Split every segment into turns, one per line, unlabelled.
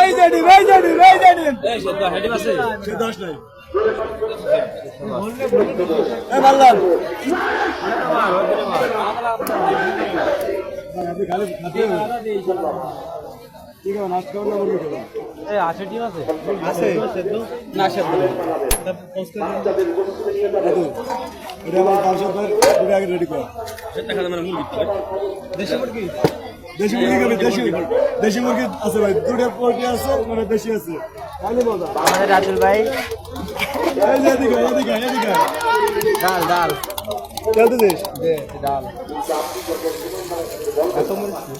এই জানি এই সে 10 নাই এই মাল্লান আপনি খালি খাতে ঠিক আছে নাচ করো না বলবো এই আছে টিম আছে না সেদ্ধ এটা পোস্ট করে দাও এটা আমার 500 টাকা পুরো আগে রেডি কর সেটা খালি মানে মুরগি দেশি মুরগি দেশি মুরগি আছে ভাই দুটো পোল্ট্রি আছে মানে দেশি আছে খালি মজা
আমাদের রাজুল ভাই
এই যে এদিকে ডাল ডাল দিস দে ডাল এত মুরগি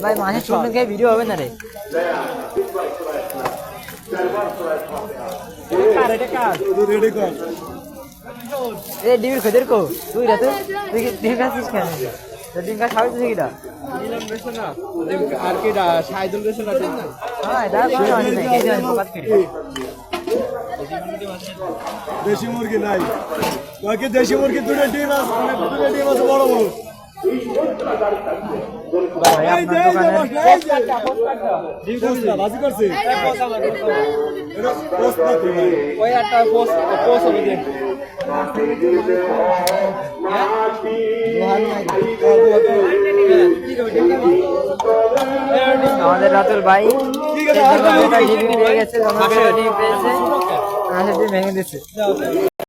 ভাই মাছের চুন খেয়ে ভিডিও হবে না রে
রেডি কর
এ ডিমের খোঁজের কো তুই রাতে তুই ডিম খাচ্ছিস কেন ডিম খা খাবি তুই কিটা
আর কি সাইদুল বেছে না
হ্যাঁ এটা কোনো হয় না এই যে বাত করি
দেশি মুরগি নাই বাকি দেশি মুরগি দুটো ডিম আছে মানে দুটো ডিম আছে বড় বড়
ভাই আপনার দোকানের
ডিম কোসটা বাজি করছে এটা পোস্ট না
ওই একটা পোস্ট হবে দেন
আমাদের রাতুল ভাই ডিম পেয়ে গেছে ডিম পেয়েছে ডিম ভেঙে দিচ্ছে